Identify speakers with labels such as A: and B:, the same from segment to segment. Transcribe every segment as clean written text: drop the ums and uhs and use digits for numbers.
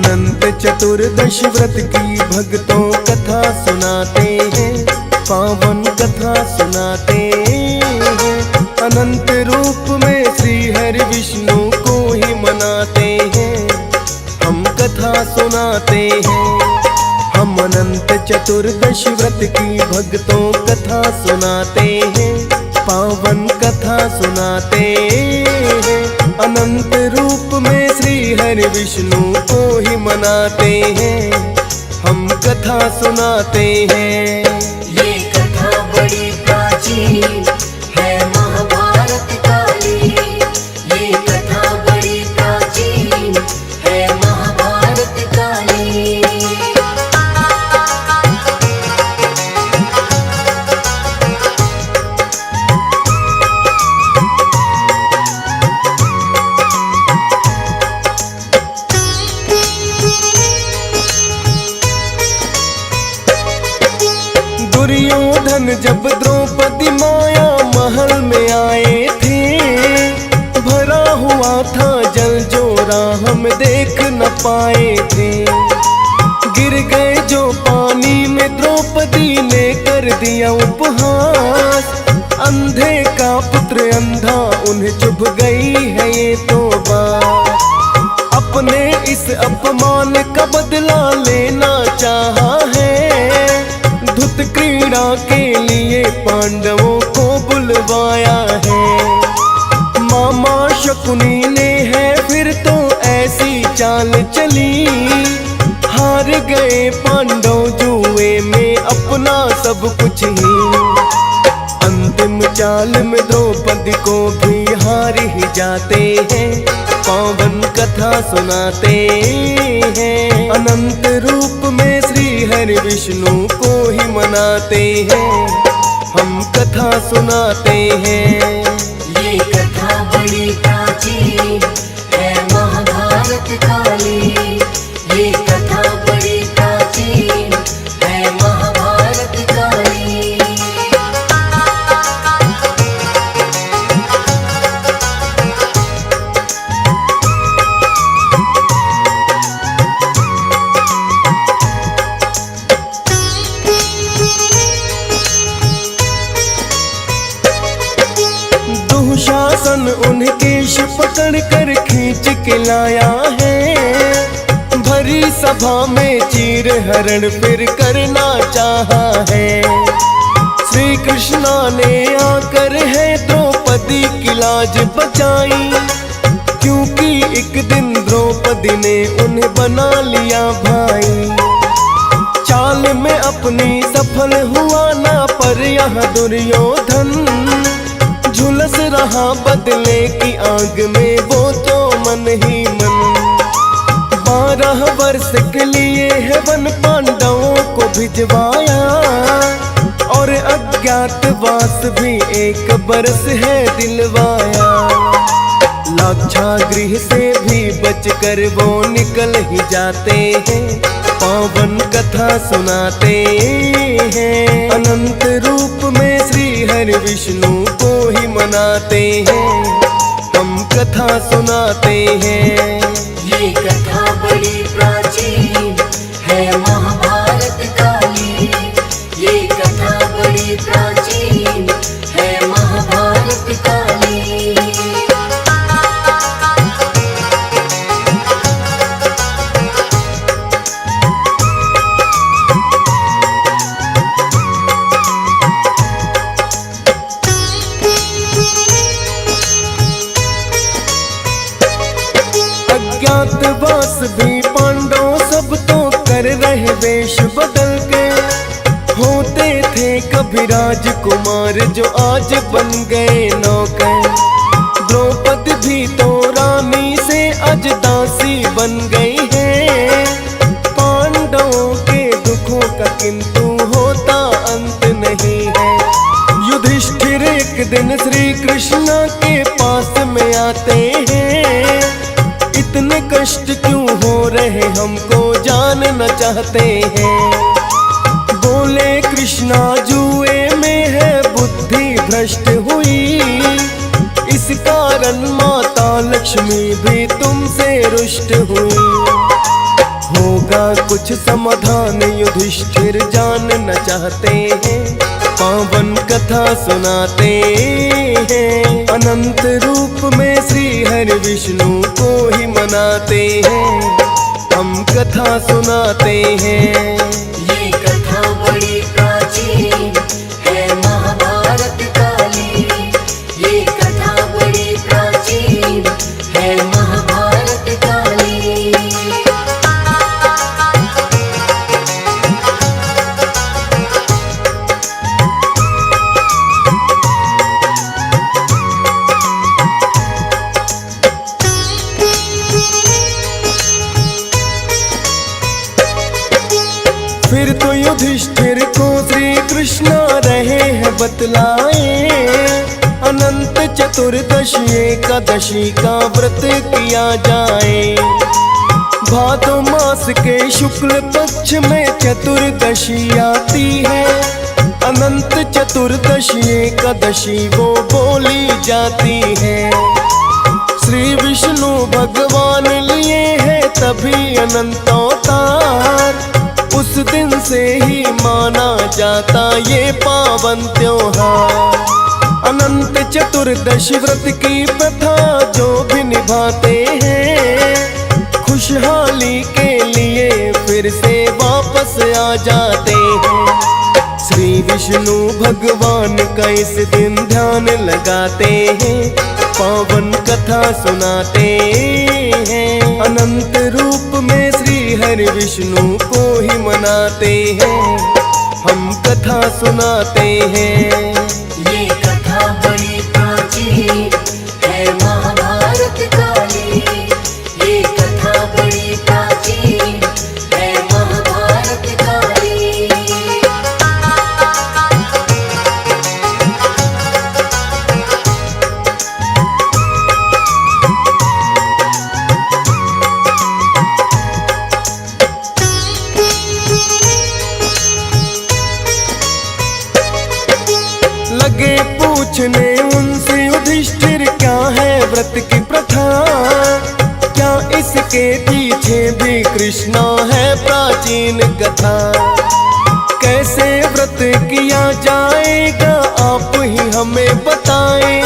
A: अनंत चतुर्दश व्रत की भक्तों कथा सुनाते हैं, पावन कथा सुनाते हैं। अनंत रूप में श्री हरि विष्णु को ही मनाते हैं, हम कथा सुनाते हैं। हम अनंत चतुर्दश व्रत की भक्तों कथा सुनाते हैं, पावन कथा सुनाते हैं। अनंत रूप में श्री हरि विष्णु को ही मनाते हैं, हम कथा सुनाते हैं।
B: ये कथा बड़ी प्राचीन है महाभारत काली, ये कथा बड़ी प्राचीन है महाभारत काली।
A: दुर्योधन जब द्रौपदी माया महल में आए थे, भरा हुआ था जल जोरा हम देख न पाए थे। गिर गए जो पानी में द्रौपदी ने कर दिया उपहास, अंधे का पुत्र अंधा उन्हें चुभ गई है ये तो बात। अपने इस अपमान का बदला लेना चाहा है, धुत क्रीड़ा के लिए पांडवों को बुलवाया है। मामा शकुनी ने है फिर तो ऐसी चाल चली, हार गए पांडव जुए में अपना सब कुछ ही। अंतिम चाल में द्रौपदी को भी हार ही जाते हैं, पावन कथा सुनाते हैं। अनंत रूप में श्री हरि विष्णु को ही मनाते हैं, हम कथा सुनाते हैं।
B: ये कथा बड़ी प्राचीन है महाभारत काली, ये कथा बड़ी प्राचीन है महाभारत काली।
A: दुशासन उन्हें केश पकड़ कर खींच के लाया है, भरी सभा में चीर हरण फिर करना चाहा है। श्री कृष्णा ने आकर है द्रौपदी की लाज बचाई, क्योंकि एक दिन द्रौपदी ने उन्हें बना लिया भाई। चाल में अपनी सफल हुआ ना पर यह दुर्योधन, झुलस रहा बदले की आग में वो तो मन ही मन। 12 वर्ष के लिए है वन पांडवों को भिजवाया, और अज्ञातवास भी 1 बरस है दिलवाया। लाक्षागृह से भी बचकर वो निकल ही जाते हैं, पावन कथा सुनाते हैं। अनंत रूप में श्री हरि विष्णु को ही मनाते हैं, हम कथा सुनाते हैं।
B: ये कथा बड़ी प्राचीन है महाभारत काली, ये कथा बड़ी प्राचीन है महाभारत काली।
A: अज्ञातवास भी पांडव सब तो कर रहे वेश बदल के, होते थे कभी राजकुमार जो आज बन गए नौकर। द्रौपदी भी तो रानी से आज दासी बन गई है, पांडवों के दुखों का किंतु होता अंत नहीं है। युधिष्ठिर एक दिन श्री कृष्ण के पास में आते हैं, इतने कष्ट क्यों हो रहे हमको जानना चाहते हैं। बोले कृष्णा जुए में है बुद्धि भ्रष्ट हुई, इस कारण माता लक्ष्मी भी तुमसे रुष्ट हुई। कुछ समाधान युधिष्ठिर जान न चाहते हैं, पावन कथा सुनाते हैं। अनंत रूप में श्री हरि विष्णु को ही मनाते हैं, हम कथा सुनाते हैं।
B: ये कथा बड़ी प्राचीन है महाभारत काली। ये कथा बड़ी प्राचीन है महाभारत काली।
A: फिर तो युधिष्ठिर को श्री कृष्ण रहे हैं बतलाए, अनंत चतुर्दशी एकादशी का व्रत किया जाए। भादो मास के शुक्ल पक्ष में चतुर्दशी आती है, अनंत चतुर्दशी एकादशी वो बोली जाती है। श्री विष्णु भगवान लिए हैं तभी अनंत अवतार, उस दिन से ही माना जाता ये पावन त्योहार। अनंत चतुर्दशी व्रत की प्रथा जो भी निभाते हैं, खुशहाली के लिए फिर से वापस आ जाते हैं। श्री विष्णु भगवान का इस दिन ध्यान लगाते हैं, पावन कथा सुनाते हैं। अनंत रूप में श्री हरि विष्णु को ही मनाते हैं, हम कथा सुनाते हैं।
B: ये कथा बड़ी प्राचीन है महाभारत काली। ये कथा बड़ी प्राचीन है महाभारत काली।
A: लगे पूछने उनसे युधिष्ठिर क्या है व्रत की प्रथा, क्या इसके पीछे भी कृष्णा है प्राचीन कथा। कैसे व्रत किया जाएगा आप ही हमें बताएं,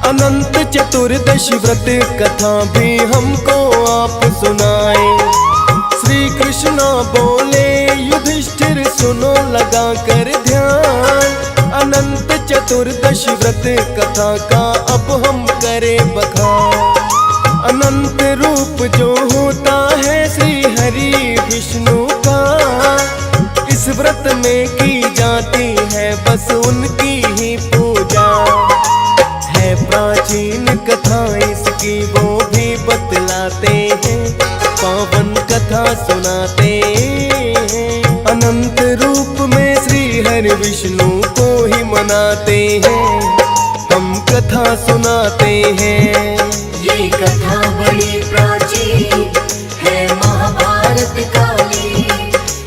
A: अनंत चतुर्दशी व्रत कथा भी हमको आप सुनाएं। श्री कृष्णा बोले युधिष्ठिर सुनो लगा कर ध्यान, अनंत चतुर्दशी व्रत कथा का अब हम करें बखान। अनंत रूप जो होता है श्री हरि विष्णु का, इस व्रत में की जाती है बस उनकी ही पूजा। है प्राचीन कथा इसकी वो भी बतलाते हैं, पावन कथा सुनाते हैं। अनंत रूप में श्री हरि विष्णु को ही मनाते हैं, हम कथा सुनाते हैं।
B: ये कथा बड़ी प्राचीन है महाभारत काली।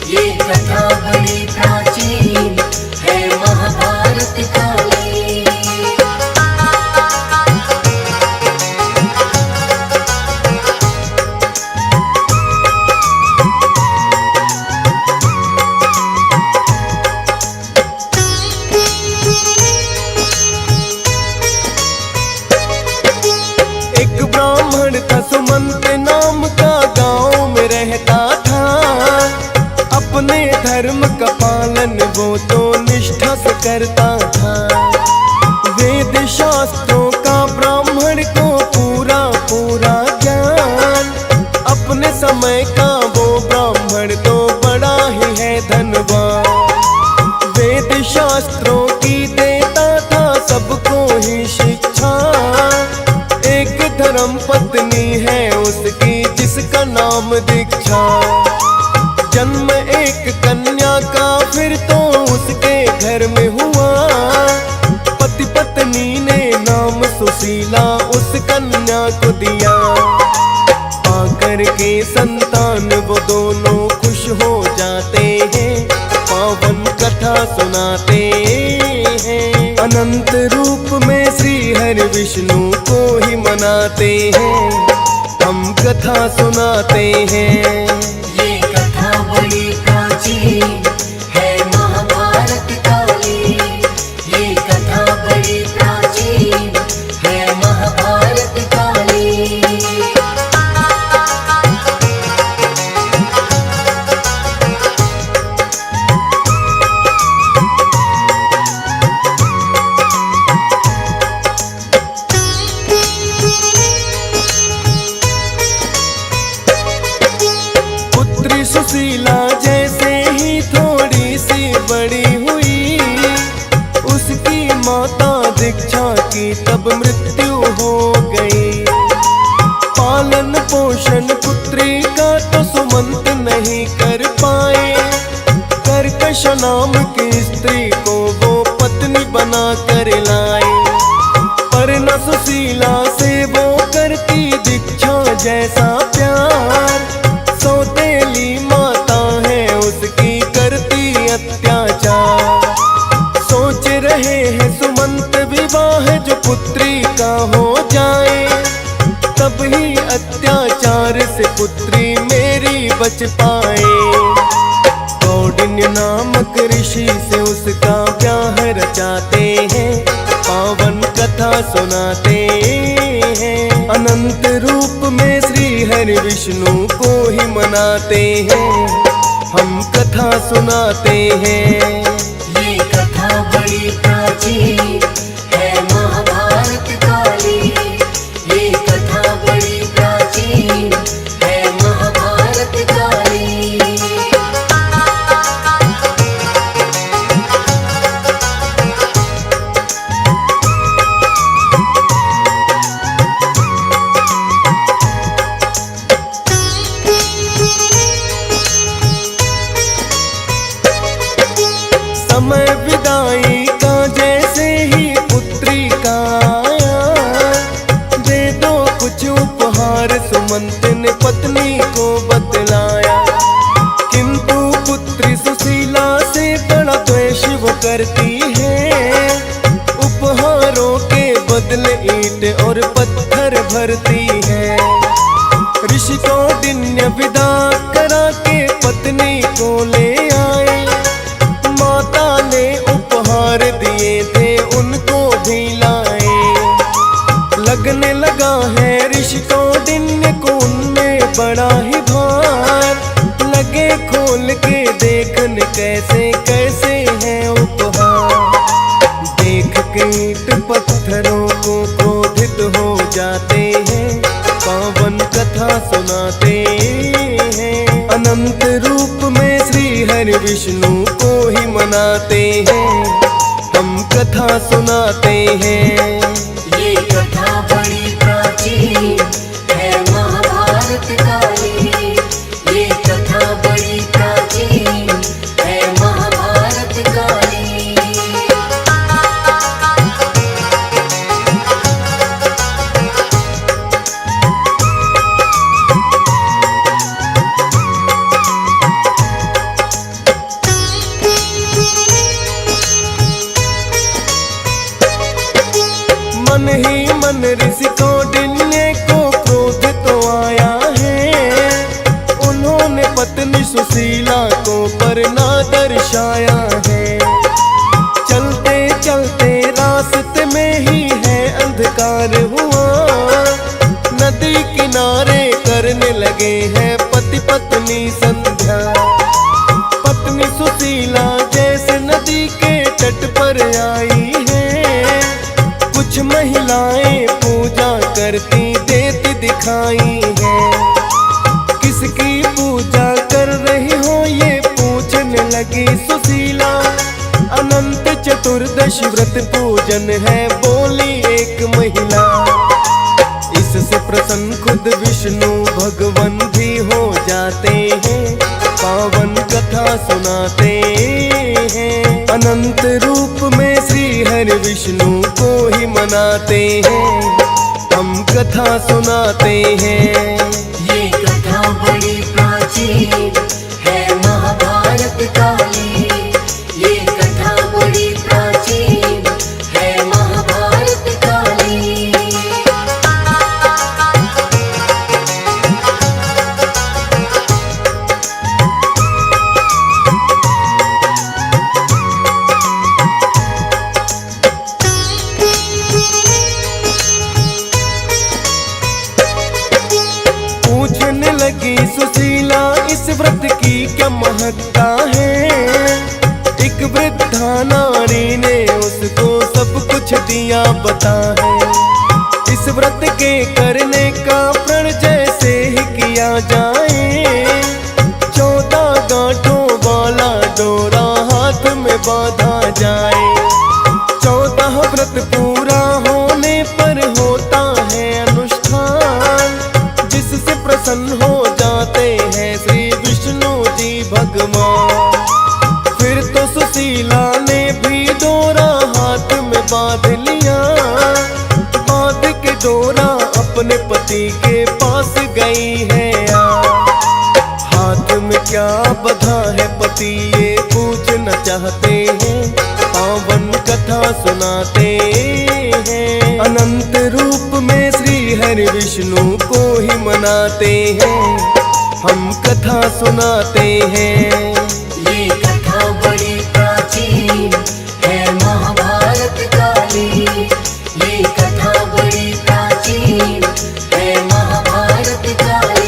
B: ये कथा बड़ी प्राचीन है महाभारत काली।
A: सुमंत नाम का गांव में रहता था, अपने धर्म का पालन वो तो निष्ठा से करता था। वेद शास्त्रों का ब्राह्मण को पूरा पूरा ज्ञान, अपने समय का वो ब्राह्मण तो बड़ा ही है धनवान। वेद शास्त्रों की देता था सबको ही शिक्षा, एक धर्म पत्नी है उसकी जिसका नाम दीक्षा। जन्म एक कन्या का फिर तो उसके घर में हुआ, पति पत्नी ने नाम सुशीला उस कन्या को दिया। आकर के संतान वो दोनों खुश हो जाते हैं, पावन कथा सुनाते हैं। अनंत रूप में श्री हरि विष्णु को ही मनाते हैं, हम कथा सुनाते हैं।
B: ये कथा प्राचीन है महाभारत काली। ये कथा बड़ी प्राचीन है महाभारत काली।
A: पुत्री सुशीला जैसे ही थोड़ी सी बड़ी हुई, उसकी माता दीक्षा की तब मृत्यु हो गई। पालन पोषण पुत्री का तो सुमंत नहीं कर पाए, कर्कश नाम की स्त्री को वो पत्नी बना कर लाए। पर न सुशीला से वो करती दीक्षा जैसा प्यार, सौतेली माता है उसकी करती अत्याचार। सोच रहे हैं सुमंत विवाह जो पुत्री का हो जाए, तब ही अत्याचार से पुत्री मेरी बच पाए। कौंडिन्य नामक ऋषि से उसका ब्याह रचाते हैं, पावन कथा सुनाते हैं। अनंत रूप में श्री हरि विष्णु को ही मनाते हैं, हम कथा सुनाते हैं।
B: ये कथा बड़ी प्राचीन है महाभारत काली। ये कथा बड़ी प्राचीन है महाभारत काली।
A: समय विदाई का जैसे ही पुत्री का आया, दे दो कुछ उपहार सुमंत ने पत्नी को बतलाया। किंतु पुत्री सुशीला से बड़ा द्वेष वो करती है, उपहारों के बदले ईंट और पत्थर भरती है। ऋषि कौंडिन्य विदा करा के पत्नी को ले आए, माता ने उपहार दिए थे उनको भी लाए। लगने लगा है ऋषि कौंडिन्य को उनमें बड़ा ही भार, लगे खोल के देखने कैसे कैसे हैं उपहार। देख के ईंट पत्थरों को क्रोधित हो जाते हैं, पावन कथा सुनाते हैं। अनंत रूप में श्री हरि विष्णु को ही मनाते हैं, हम कथा सुनाते हैं।
B: ये कथा बड़ी प्राचीन है महाभारत काली। ये कथा बड़ी प्राचीन है महाभारत काली।
A: मन ही मन ऋषि कौंडिन्य को क्रोध तो आया है, उन्होंने पत्नी सुशीला को पर ना दर्शाया है। चलते चलते रास्ते में ही है अंधकार हुआ, नदी किनारे करने लगे हैं पति पत्नी संध्या। पत्नी सुशीला जैसे नदी के तट पर आई है, कुछ महिलाएं पूजा करती देती दिखाई हैं। किसकी पूजा कर रही हो ये पूछने लगी सुशीला। अनंत चतुर्दशी व्रत पूजन है बोली एक महिला। इससे प्रसन्न खुद विष्णु भगवान भी हो जाते हैं, पावन कथा सुनाते हैं। अनंत रूप में श्री हरि विष्णु को ही मनाते हैं, हम कथा सुनाते हैं।
B: ये कथा बड़ी प्राचीन है महाभारत काली। ये कथा बड़ी प्राचीन है महाभारत काली।
A: क्या महकता है। एक वृद्धा नारी ने उसको सब कुछ दिया बता है। इस व्रत के करने का प्रण जैसे ही किया जाए, 14 गांठों वाला डोरा हाथ में बांधा जाए। 14 व्रत पूरा होने पर होता है अनुष्ठान, जिससे प्रसन्न हो जाते हैं श्री विष्णु जी भगवान। फिर तो सुशीला ने भी डोरा हाथ में बांध लिया। बांध के डोरा अपने पति के पास गई है। हाथ में क्या बंधा है पति ये पूछना चाहते हैं। पावन कथा सुनाते हैं। अनंत रूप में श्री हरि विष्णु को ही मनाते हैं। हम कथा सुनाते हैं।
B: ये कथा बड़ी प्राचीन है महाभारत काली। ये कथा बड़ी प्राचीन है महाभारत काली।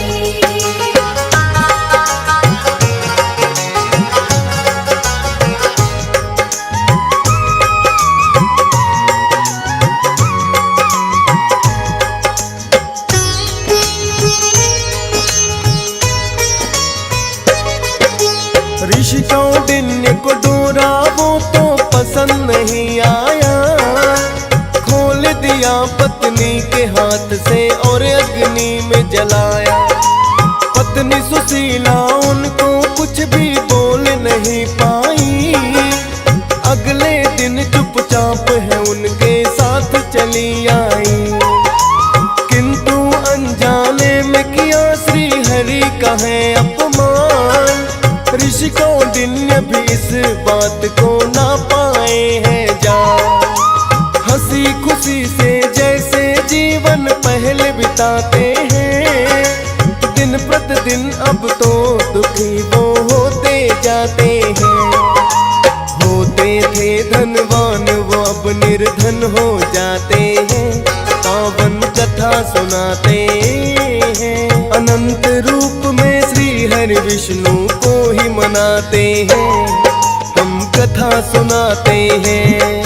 A: ऋषि कौंडिन्य को डोरा वो तो पसंद नहीं आया। खोल दिया पत्नी के हाथ से और अग्नि में जलाया। पत्नी सुशीला उनको कुछ भी बोल नहीं पाई। अगले दिन चुपचाप है उनके साथ चली आई। किंतु अनजाने में किया श्री हरि का है अपमान। ऋषि कौंडिन्य भी इस बात को ना पाए हैं जान। हंसी खुशी से जैसे जीवन पहले बिताते हैं, दिन प्रतिदिन अब तो दुखी वो होते जाते हैं। होते थे धनवान वो अब निर्धन हो जाते हैं। पावन कथा सुनाते हैं। अनंत रूप में श्री हरि विष्णु को ही मनाते हैं। हम कथा सुनाते हैं।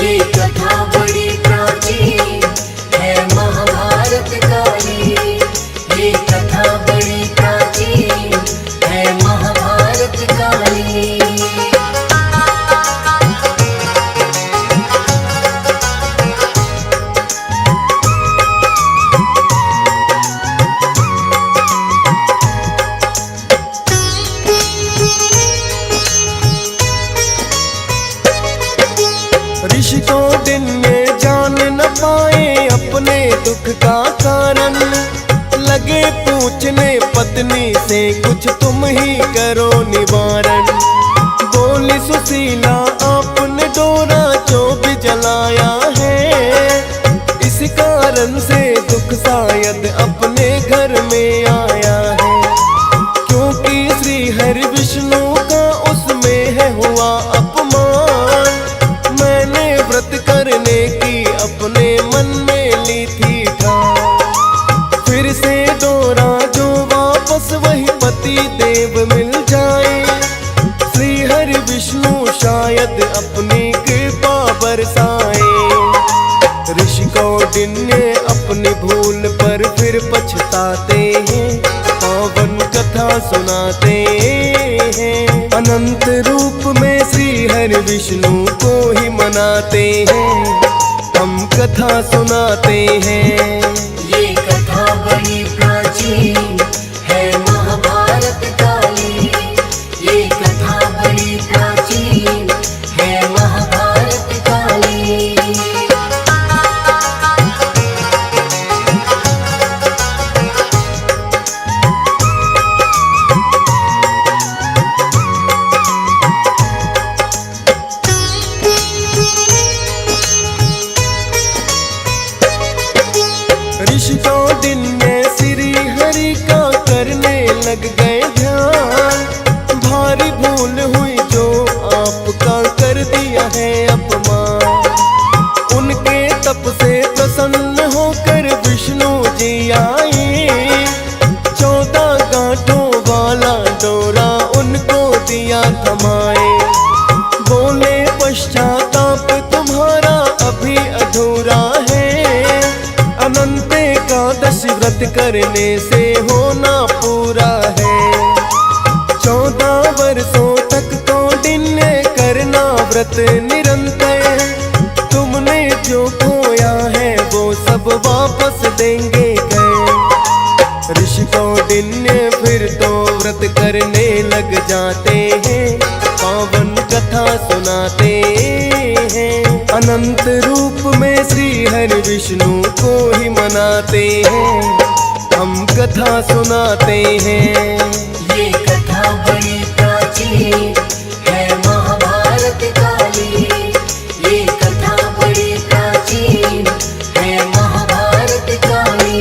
B: ये कथा बड़ी प्राचीन है महाभारत काली। ये कथा बड़ी प्राचीन है महाभारत काली।
A: ऋषि कौंडिन्य जान न पाए अपने दुख का कारण। लगे पूछने पत्नी से कुछ तुम ही करो निवारण। बोली सुशीला आपने डोरा जो भी जलाया है, इस कारण से दुख शायद अपने घर में आया है। क्योंकि श्री हरि विष्णु का उसमें है हुआ अपमान। मैंने व्रत करने की अपने मन में ली थी ठान। फिर से डोरा जो वापस वही पति देव मिल जाए। श्री हरि विष्णु शायद अपनी कृपा बरसाए। ऋषि कौंडिन्य अपनी भूल पर फिर पछताते हैं। पावन कथा सुनाते हैं। अनंत रूप में श्री हरि विष्णु को ही मनाते हैं। हम कथा सुनाते हैं।
B: ये कथा बड़ी प्राचीन है महाभारत काली। ये कथा बड़ी प्राचीन है महाभारत काली।
A: ऋषि कौंडिन्य श्री हरि का करने लग गए ध्यान। भारी भूल हुई जो आपका कर दिया है अपमान। उनके तप से प्रसन्न होकर विष्णु जी आए। 14 गांठों वाला डोरा उन एकादशी व्रत करने से होना पूरा है। 14 वर्षों तक तो दिन करना व्रत निरंतर। तुमने जो खोया है वो सब वापस देंगे गए। ऋषि कौंडिन्य फिर तो व्रत करने लग जाते हैं, पावन कथा सुनाते हैं। अनंत रूप में श्री हरि विष्णु को ही मनाते हैं, हम कथा सुनाते हैं।
B: ये कथा बड़ी प्राचीन है महाभारत काली। ये कथा बड़ी प्राचीन है महाभारत काली।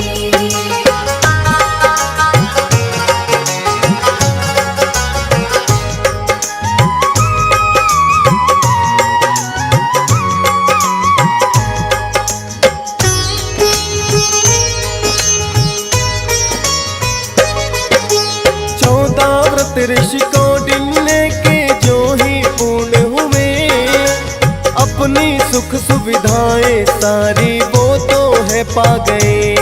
A: 14 व्रत ऋषि कौंडिन्य के जो ही पूर्ण हुए, अपनी सुख सुविधाएं सारी वो तो है पा गए।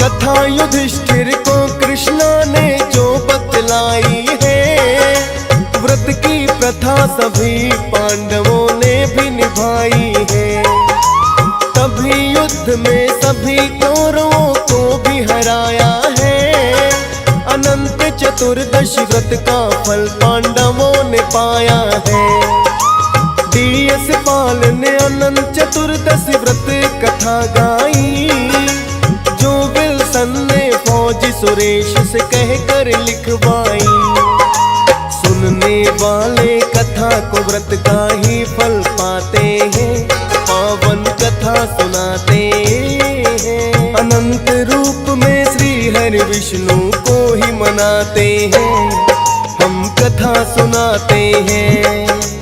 A: कथा युधिष्ठिर को कृष्णा ने जो बतलाई है, व्रत की प्रथा सभी पांडवों ने भी निभाई है। तभी युद्ध में सभी कौरवों को भी हराया है। अनंत चतुर्दशी व्रत का फल पांडवों ने पाया है। DS पाल ने अनंत चतुर्दशी व्रत कथा गाई, जो विल्सन ने फौजी सुरेश से कहकर लिखवाई। सुनने वाले कथा को व्रत का ही फल पाते हैं, पावन कथा सुनाते हैं। अनंत रूप में श्री हरि विष्णु को ही मनाते हैं, हम कथा सुनाते हैं।